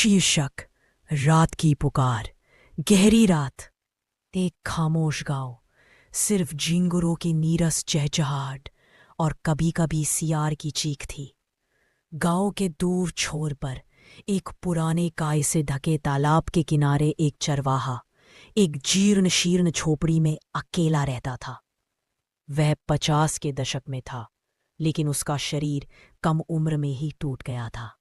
शीर्षक रात की पुकार। गहरी रात, एक खामोश गांव, सिर्फ झिंगुरों की नीरस चहचहाहट और कभी कभी सियार की चीख थी। गांव के दूर छोर पर एक पुराने काय से ढके तालाब के किनारे एक चरवाहा एक जीर्ण शीर्ण झोपड़ी में अकेला रहता था। वह 50 के दशक में था, लेकिन उसका शरीर कम उम्र में ही टूट गया था।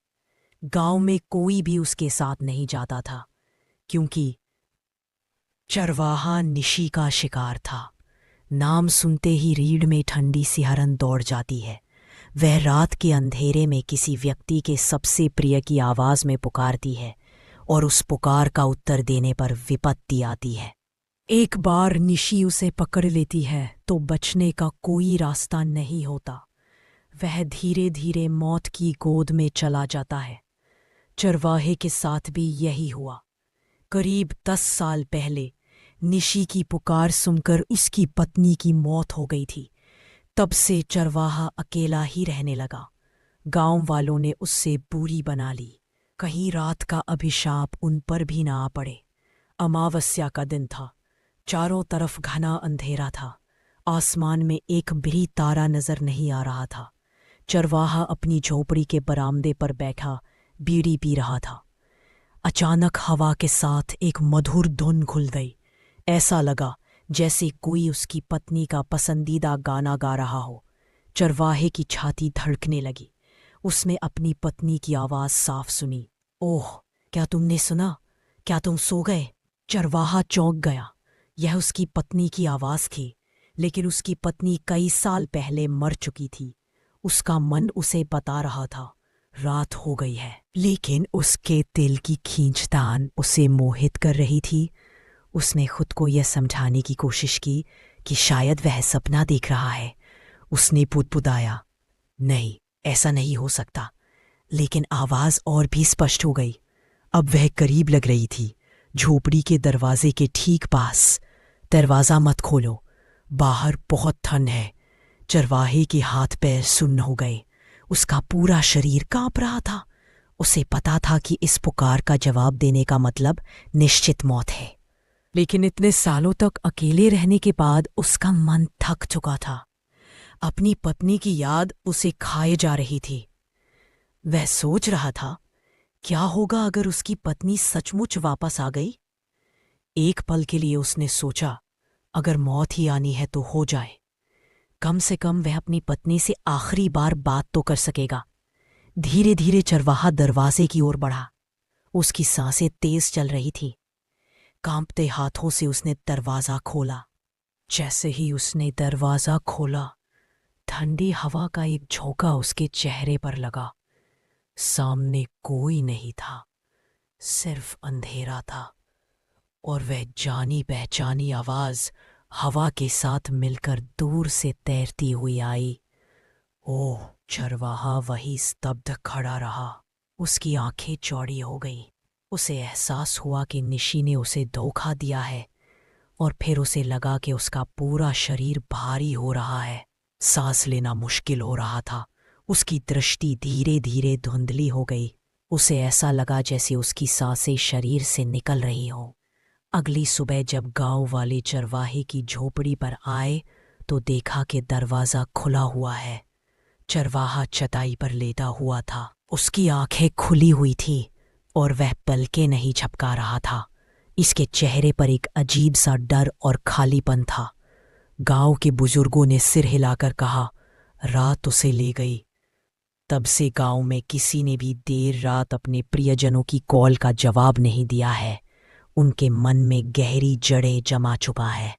गांव में कोई भी उसके साथ नहीं जाता था, क्योंकि चरवाहा निशी का शिकार था। नाम सुनते ही रीढ़ में ठंडी सिहरन दौड़ जाती है। वह रात के अंधेरे में किसी व्यक्ति के सबसे प्रिय की आवाज में पुकारती है, और उस पुकार का उत्तर देने पर विपत्ति आती है। एक बार निशी उसे पकड़ लेती है तो बचने का कोई रास्ता नहीं होता। वह धीरे धीरे मौत की गोद में चला जाता है। चरवाहे के साथ भी यही हुआ। करीब 10 साल पहले निशी की पुकार सुनकर उसकी पत्नी की मौत हो गई थी। तब से चरवाहा अकेला ही रहने लगा। गांव वालों ने उससे दूरी बना ली, कहीं रात का अभिशाप उन पर भी ना आ पड़े। अमावस्या का दिन था। चारों तरफ घना अंधेरा था। आसमान में एक भी तारा नजर नहीं आ रहा था। चरवाहा अपनी झोपड़ी के बरामदे पर बैठा बीड़ी पी रहा था। अचानक हवा के साथ एक मधुर धुन खुल गई। ऐसा लगा जैसे कोई उसकी पत्नी का पसंदीदा गाना गा रहा हो। चरवाहे की छाती धड़कने लगी। उसने अपनी पत्नी की आवाज साफ सुनी। ओह, क्या तुमने सुना? क्या तुम सो गए? चरवाहा चौंक गया। यह उसकी पत्नी की आवाज थी, लेकिन उसकी पत्नी कई साल पहले मर चुकी थी। उसका मन उसे बता रहा था, रात हो गई है, लेकिन उसके दिल की खींचतान उसे मोहित कर रही थी। उसने खुद को यह समझाने की कोशिश की कि शायद वह सपना देख रहा है। उसने पुदपुदाया, नहीं, ऐसा नहीं हो सकता। लेकिन आवाज और भी स्पष्ट हो गई। अब वह करीब लग रही थी, झोपड़ी के दरवाजे के ठीक पास। दरवाजा मत खोलो, बाहर बहुत ठंड है। चरवाहे के हाथ पैर सुन्न हो गए। उसका पूरा शरीर कांप रहा था। उसे पता था कि इस पुकार का जवाब देने का मतलब निश्चित मौत है। लेकिन इतने सालों तक अकेले रहने के बाद उसका मन थक चुका था। अपनी पत्नी की याद उसे खाए जा रही थी। वह सोच रहा था, क्या होगा अगर उसकी पत्नी सचमुच वापस आ गई? एक पल के लिए उसने सोचा, अगर मौत ही आनी है तो हो जाए। कम से कम वह अपनी पत्नी से आखिरी बार बात तो कर सकेगा। धीरे धीरे चरवाहा दरवाजे की ओर बढ़ा। उसकी सांसें तेज चल रही थी। कांपते हाथों से उसने दरवाजा खोला। जैसे ही उसने दरवाजा खोला, ठंडी हवा का एक झोंका उसके चेहरे पर लगा। सामने कोई नहीं था, सिर्फ अंधेरा था, और वह जानी पहचानी आवाज हवा के साथ मिलकर दूर से तैरती हुई आई। ओह! चरवाहा वही स्तब्ध खड़ा रहा। उसकी आंखें चौड़ी हो गईं। उसे एहसास हुआ कि निशी ने उसे धोखा दिया है, और फिर उसे लगा कि उसका पूरा शरीर भारी हो रहा है। सांस लेना मुश्किल हो रहा था। उसकी दृष्टि धीरे धीरे धुंधली हो गई। उसे ऐसा लगा जैसे उसकी सांसें शरीर से निकल रही हों। अगली सुबह जब गांव वाले चरवाहे की झोपड़ी पर आए तो देखा कि दरवाजा खुला हुआ है। चरवाहा चटाई पर लेटा हुआ था। उसकी आंखें खुली हुई थी और वह पलकें नहीं झपका रहा था। इसके चेहरे पर एक अजीब सा डर और खालीपन था। गांव के बुजुर्गों ने सिर हिलाकर कहा, रात उसे ले गई। तब से गांव में किसी ने भी देर रात अपने प्रियजनों की कॉल का जवाब नहीं दिया है। उनके मन में गहरी जड़ें जमा चुका है।